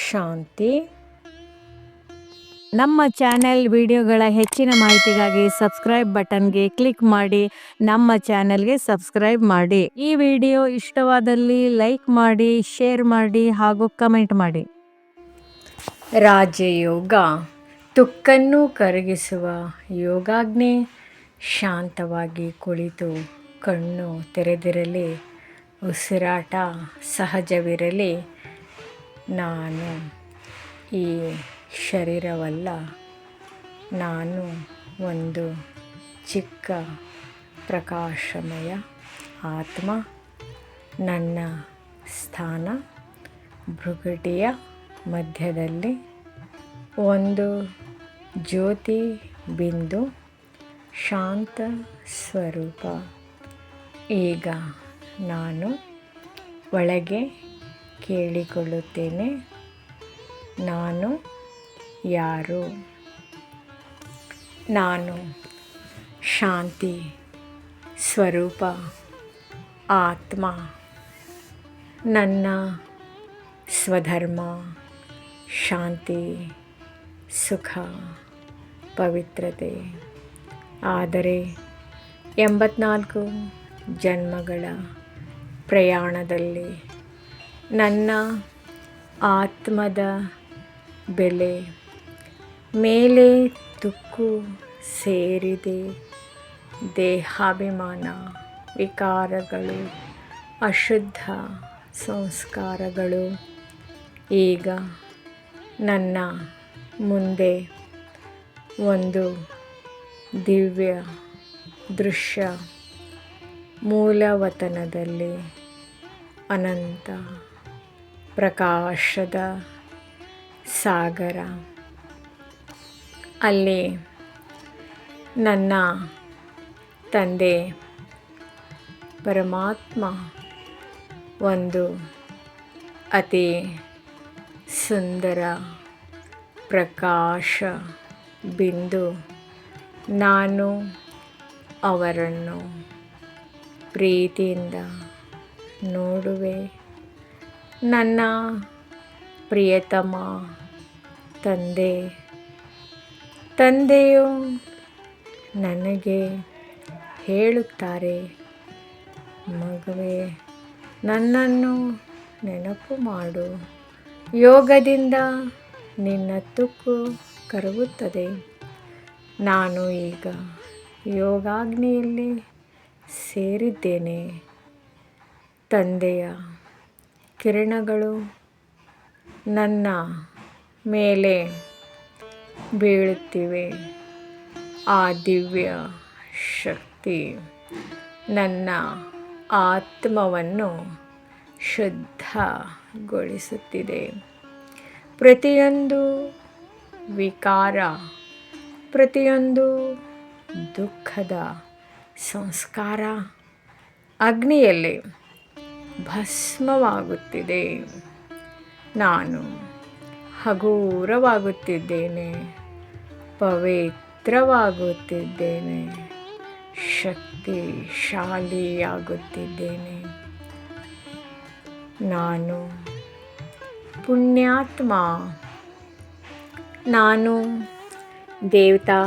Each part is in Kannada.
ಶಾಂತಿ. ನಮ್ಮ ಚಾನೆಲ್ ವಿಡಿಯೋಗಳ ಹೆಚ್ಚಿನ ಮಾಹಿತಿಗಾಗಿ ಸಬ್ಸ್ಕ್ರೈಬ್ ಬಟನ್ಗೆ ಕ್ಲಿಕ್ ಮಾಡಿ ನಮ್ಮ ಚಾನೆಲ್ಗೆ ಸಬ್ಸ್ಕ್ರೈಬ್ ಮಾಡಿ. ಈ ವಿಡಿಯೋ ಇಷ್ಟವಾದಲ್ಲಿ ಲೈಕ್ ಮಾಡಿ, ಶೇರ್ ಮಾಡಿ ಹಾಗೂ ಕಮೆಂಟ್ ಮಾಡಿ. ರಾಜಯೋಗ ತುಕ್ಕನ್ನು ಕರಗಿಸುವ ಯೋಗಾಗ್ನಿ. ಶಾಂತವಾಗಿ ಕುಳಿತು ಕಣ್ಣು ತೆರೆದಿರಲಿ, ಉಸಿರಾಟ ಸಹಜವಿರಲಿ. ನಾನು ಈ ಶರೀರವಲ್ಲ, ನಾನು ಒಂದು ಚಿಕ್ಕ ಪ್ರಕಾಶಮಯ ಆತ್ಮ. ನನ್ನ ಸ್ಥಾನ ಭ್ರುಕುಟಿಯ ಮಧ್ಯದಲ್ಲಿ ಒಂದು ಜ್ಯೋತಿ ಬಿಂದು, ಶಾಂತ ಸ್ವರೂಪ. ಈಗ ನಾನು ಒಳಗೆ ಕೇಳಿಕೊಳ್ಳುತ್ತೇನೆ, ನಾನು ಯಾರು? ನಾನು ಶಾಂತಿ ಸ್ವರೂಪ ಆತ್ಮ. ನನ್ನ ಸ್ವಧರ್ಮ ಶಾಂತಿ, ಸುಖ, ಪವಿತ್ರತೆ. ಆದರೆ 84 ಜನ್ಮಗಳ ಪ್ರಯಾಣದಲ್ಲಿ ನನ್ನ ಆತ್ಮದ ಬೆಲೆ ಮೇಲೆ ತುಕ್ಕು ಸೇರಿದೆ. ದೇಹಾಭಿಮಾನ, ವಿಕಾರಗಳು, ಅಶುದ್ಧ ಸಂಸ್ಕಾರಗಳು. ಈಗ ನನ್ನ ಮುಂದೆ ಒಂದು ದಿವ್ಯ ದೃಶ್ಯ. ಮೂಲವತನದಲ್ಲಿ ಅನಂತ ಪ್ರಕಾಶದ ಸಾಗರ. ಅಲ್ಲಿ ನನ್ನ ತಂದೆ ಪರಮಾತ್ಮ ಒಂದು ಅತಿ ಸುಂದರ ಪ್ರಕಾಶ ಬಿಂದು. ನಾನು ಅವರನ್ನು ಪ್ರೀತಿಯಿಂದ ನೋಡುವೆ. ನನ್ನ ಪ್ರಿಯತಮ ತಂದೆಯು ನನಗೆ ಹೇಳುತ್ತಾರೆ, ಮಗುವೇ, ನನ್ನನ್ನು ನೆನಪು ಮಾಡು. ಯೋಗದಿಂದ ನಿನ್ನ ತುಕ್ಕು ಕರಗುತ್ತದೆ. ನಾನು ಈಗ ಯೋಗಾಗ್ನಿಯಲ್ಲಿ ಸೇರಿದ್ದೇನೆ. ತಂದೆಯ ಕಿರಣಗಳು ನನ್ನ ಮೇಲೆ ಬೀಳುತ್ತಿವೆ. ಆ ದಿವ್ಯ ಶಕ್ತಿ ನನ್ನ ಆತ್ಮವನ್ನು ಶುದ್ಧಗೊಳಿಸುತ್ತಿದೆ. ಪ್ರತಿಯೊಂದು ವಿಕಾರ, ಪ್ರತಿಯೊಂದು ದುಃಖದ ಸಂಸ್ಕಾರ ಅಗ್ನಿಯಲ್ಲಿ ಭಸ್ಮವಾಗುತ್ತಿದೆ. ನಾನು ಹಗುರವಾಗುತ್ತಿದ್ದೇನೆ, ಪವಿತ್ರವಾಗುತ್ತಿದ್ದೇನೆ, ಶಕ್ತಿಶಾಲಿಯಾಗುತ್ತಿದ್ದೇನೆ. ನಾನು ಪುಣ್ಯಾತ್ಮ. ನಾನು ದೇವತಾ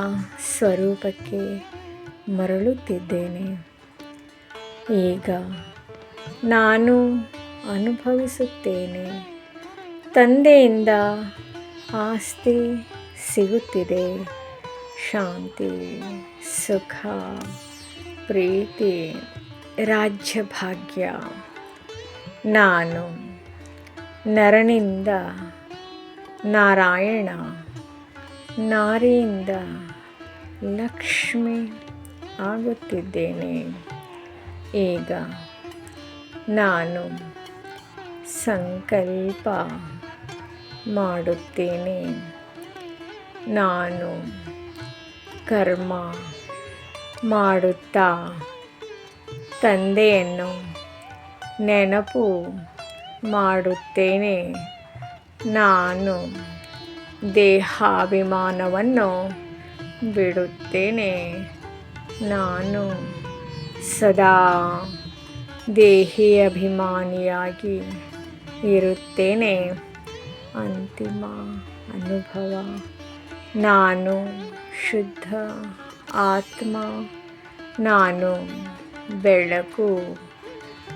ಸ್ವರೂಪಕ್ಕೆ ಮರಳುತ್ತಿದ್ದೇನೆ. ಈಗ ನಾನು ಅನುಭವಿಸುತ್ತೇನೆ. ತಂದೆಯಿಂದ ಆಸ್ತಿ ಸಿಗುತ್ತಿದೆ. ಶಾಂತಿ, ಸುಖ, ಪ್ರೀತಿ, ರಾಜ್ಯಭಾಗ್ಯ. ನಾನು ನರನಿಂದ ನಾರಾಯಣ, ನಾರಿಯಿಂದ ಲಕ್ಷ್ಮಿ ಆಗುತ್ತಿದ್ದೇನೆ. ಈಗ ನಾನು ಸಂಕಲ್ಪ ಮಾಡುತ್ತೇನೆ. ನಾನು ಕರ್ಮ ಮಾಡುತ್ತಾ ತಂದೆಯನ್ನು ನೆನಪು ಮಾಡುತ್ತೇನೆ. ನಾನು ದೇಹಾಭಿಮಾನವನ್ನು ಬಿಡುತ್ತೇನೆ. ನಾನು ಸದಾ ದೇಹಿ ಅಭಿಮಾನಿಯಾಗಿ ಇರುತ್ತೇನೆ. ಅಂತಿಮ ಅನುಭವ. ನಾನು ಶುದ್ಧ ಆತ್ಮ, ನಾನು ಬೆಳಕು,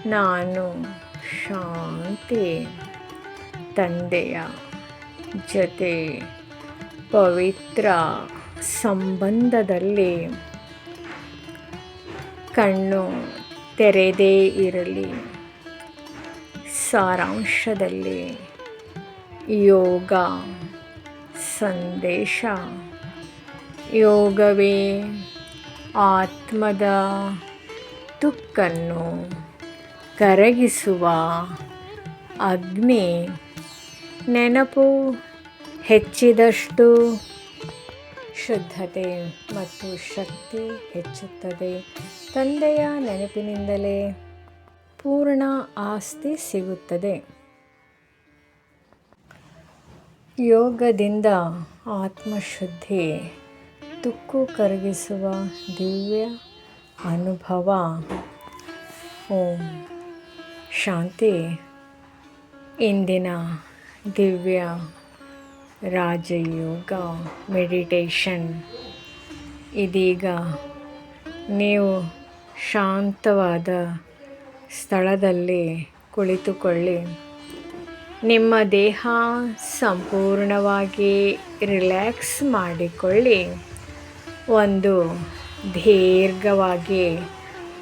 ನಾನು ಶಾಂತಿ. ತಂದೆಯ ಜೊತೆ ಪವಿತ್ರ ಸಂಬಂಧದಲ್ಲಿ ಕಣ್ಣು ತೆರೆದೇ ಇರಲಿ. ಸಾರಾಂಶದಲ್ಲಿ ಯೋಗ ಸಂದೇಶ. ಯೋಗವೇ ಆತ್ಮದ ತುಕ್ಕನ್ನು ಕರಗಿಸುವ ಅಗ್ನಿ. ನೆನಪು ಹೆಚ್ಚಿದಷ್ಟು ಶುದ್ಧತೆ ಮತ್ತು ಶಕ್ತಿ ಹೆಚ್ಚುತ್ತದೆ. ತಂದೆಯ ನೆನಪಿನಿಂದಲೇ ಪೂರ್ಣ ಆಸ್ತಿ ಸಿಗುತ್ತದೆ. ಯೋಗದಿಂದ ಆತ್ಮಶುದ್ಧಿ, ತುಕ್ಕು ಕರಗಿಸುವ ದಿವ್ಯ ಅನುಭವ. ಓಂ ಶಾಂತಿ. ಇಂದಿನ ದಿವ್ಯ ರಾಜಯೋಗ ಮೆಡಿಟೇಷನ್. ಇದೀಗ ನೀವು ಶಾಂತವಾದ ಸ್ಥಳದಲ್ಲಿ ಕುಳಿತುಕೊಳ್ಳಿ. ನಿಮ್ಮ ದೇಹ ಸಂಪೂರ್ಣವಾಗಿ ರಿಲ್ಯಾಕ್ಸ್ ಮಾಡಿಕೊಳ್ಳಿ. ಒಂದು ದೀರ್ಘವಾಗಿ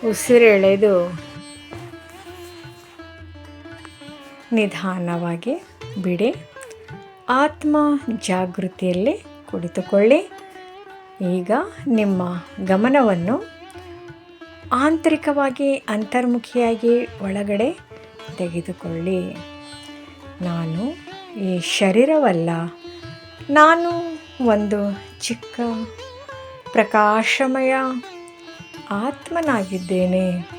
ಉಸಿರೆಳೆದು ನಿಧಾನವಾಗಿ ಬಿಡಿ. ಆತ್ಮ ಜಾಗೃತಿಯಲ್ಲಿ ಕುಳಿತುಕೊಳ್ಳಿ. ಈಗ ನಿಮ್ಮ ಗಮನವನ್ನು ಆಂತರಿಕವಾಗಿ ಅಂತರ್ಮುಖಿಯಾಗಿ ಒಳಗಡೆ ತೆಗೆದುಕೊಳ್ಳಿ. ನಾನು ಈ ಶರೀರವಲ್ಲ, ನಾನು ಒಂದು ಚಿಕ್ಕ ಪ್ರಕಾಶಮಯ ಆತ್ಮನಾಗಿದ್ದೇನೆ.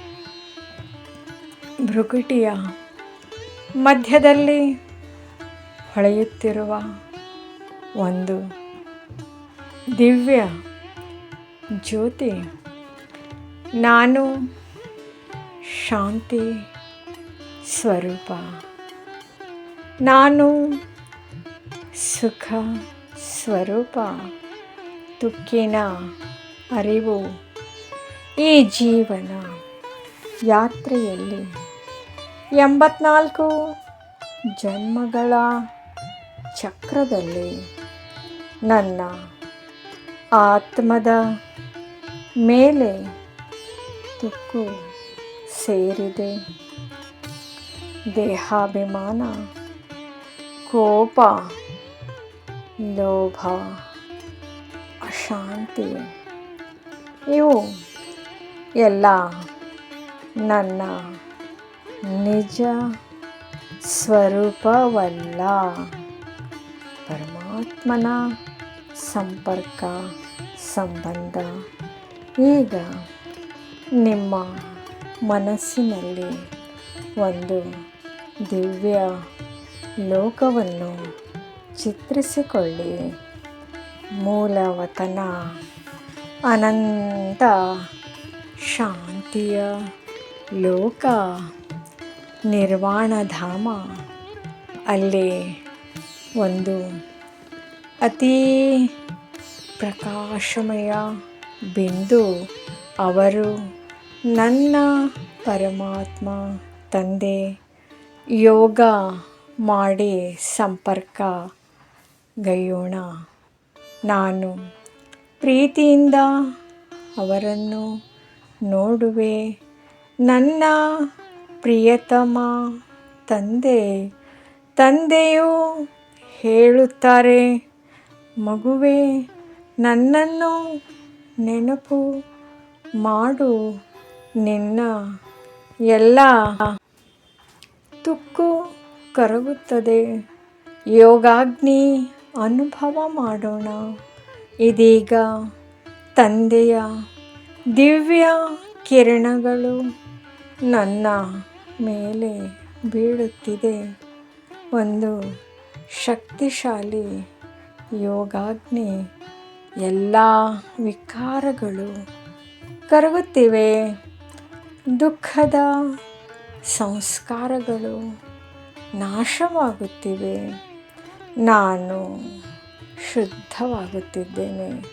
ಭ್ರುಕುಟಿಯ ಮಧ್ಯದಲ್ಲಿ ಹೊಳೆಯುತ್ತಿರುವ ಒಂದು ದಿವ್ಯ ಜ್ಯೋತಿ. ನಾನು ಶಾಂತಿ ಸ್ವರೂಪ. ನಾನು ಸುಖ ಸ್ವರೂಪ. ತುಕ್ಕಿನ ಅರಿವು. ಈ ಜೀವನ ಯಾತ್ರೆಯಲ್ಲಿ 84 ಜನ್ಮಗಳ ಚಕ್ರದಲ್ಲಿ ನನ್ನ ಆತ್ಮದ ಮೇಲೆ ತುಕ್ಕು ಸೇರಿದೆ. ದೇಹಾಭಿಮಾನ, ಕೋಪ, ಲೋಭ, ಅಶಾಂತಿ ಇವು ಎಲ್ಲ ನನ್ನ ನಿಜ ಸ್ವರೂಪವಲ್ಲ. ಪರಮಾತ್ಮನ ಸಂಪರ್ಕ ಸಂಬಂಧ. ಈಗ ನಿಮ್ಮ ಮನಸ್ಸಿನಲ್ಲಿ ಒಂದು ದಿವ್ಯ ಲೋಕವನ್ನು ಚಿತ್ರಿಸಿಕೊಳ್ಳಿ. ಮೂಲವತನ, ಅನಂತ ಶಾಂತಿಯ ಲೋಕ, ನಿರ್ವಾಣಧಾಮ. ಅಲ್ಲಿ ಒಂದು ಅತೀ ಪ್ರಕಾಶಮಯ ಬಿಂದು. ಅವರು ನನ್ನ ಪರಮಾತ್ಮ ತಂದೆ. ಯೋಗ ಮಾಡಿ ಸಂಪರ್ಕ ಗೈಯೋಣ. ನಾನು ಪ್ರೀತಿಯಿಂದ ಅವರನ್ನು ನೋಡುವೆ. ನನ್ನ ಪ್ರಿಯತಮ ತಂದೆ. ತಂದೆಯು ಹೇಳುತ್ತಾರೆ, ಮಗುವೇ, ನನ್ನನ್ನು ನೆನಪು ಮಾಡು. ನಿನ್ನ ಎಲ್ಲ ತುಕ್ಕು ಕರಗುತ್ತದೆ. ಯೋಗಾಗ್ನಿ ಅನುಭವ ಮಾಡೋಣ. ಇದೀಗ ತಂದೆಯ ದಿವ್ಯ ಕಿರಣಗಳು ನನ್ನ ಮೇಲೆ ಬೀಳುತ್ತಿದೆ. ಒಂದು ಶಕ್ತಿಶಾಲಿ ಯೋಗಾಗ್ನಿ. ಎಲ್ಲ ವಿಕಾರಗಳು ಕರಗುತ್ತಿವೆ. ದುಃಖದ ಸಂಸ್ಕಾರಗಳು ನಾಶವಾಗುತ್ತಿವೆ. ನಾನು ಶುದ್ಧವಾಗುತ್ತಿದ್ದೇನೆ.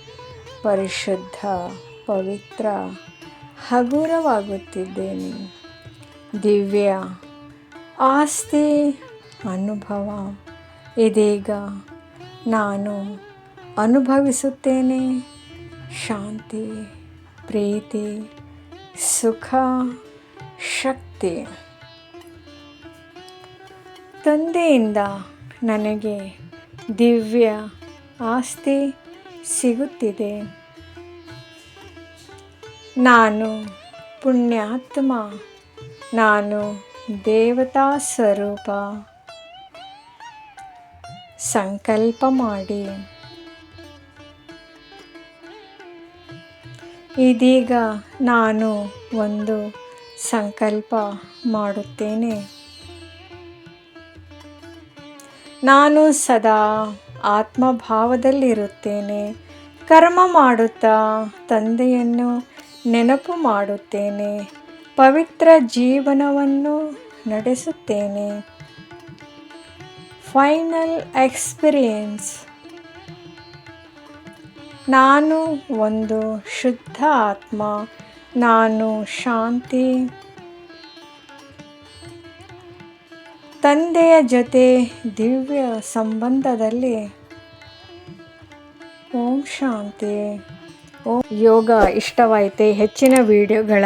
ಪರಿಶುದ್ಧ, ಪವಿತ್ರ, ಹಗುರವಾಗುತ್ತಿದ್ದೇನೆ. ದಿವ್ಯ ಆಸ್ತಿ ಅನುಭವ ಇದೀಗ ನಾನು ಅನುಭವಿಸುತ್ತೇನೆ. ಶಾಂತಿ, ಪ್ರೀತಿ, ಸುಖ, ಶಕ್ತಿ ತಂದೆಯಿಂದ ನನಗೆ ದಿವ್ಯ ಆಸ್ತಿ ಸಿಗುತ್ತಿದೆ. ನಾನು ಪುಣ್ಯಾತ್ಮ, ನಾನು ದೇವತಾ ಸ್ವರೂಪ. ಸಂಕಲ್ಪ ಮಾಡಿ. ಇದೀಗ ನಾನು ಒಂದು ಸಂಕಲ್ಪ ಮಾಡುತ್ತೇನೆ. ನಾನು ಸದಾ ಆತ್ಮಭಾವದಲ್ಲಿರುತ್ತೇನೆ. ಕರ್ಮ ಮಾಡುತ್ತಾ ತಂದೆಯನ್ನು ನೆನಪು ಮಾಡುತ್ತೇನೆ. ಪವಿತ್ರ ಜೀವನವನ್ನು ನಡೆಸುತ್ತೇನೆ. Final experience. ನಾನು ಒಂದು ಶುದ್ಧ ಆತ್ಮ. ನಾನು ಶಾಂತಿ. ತಂದೆಯ ಜೊತೆ ದಿವ್ಯ ಸಂಬಂಧದಲ್ಲಿ. ಓಂ ಶಾಂತಿ. ಯೋಗ ಇಷ್ಟವಾಯಿತೆ? ಹೆಚ್ಚಿನ ವಿಡಿಯೋಗಳ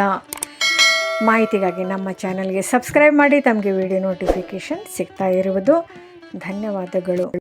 ಮಾಹಿತಿಗಾಗಿ ನಮ್ಮ ಚಾನಲ್ಗೆ ಸಬ್ಸ್ಕ್ರೈಬ್ ಮಾಡಿ. ತಮಗೆ ವಿಡಿಯೋ ನೋಟಿಫಿಕೇಷನ್ ಸಿಗ್ತಾ ಇರುವುದು. ಧನ್ಯವಾದಗಳು.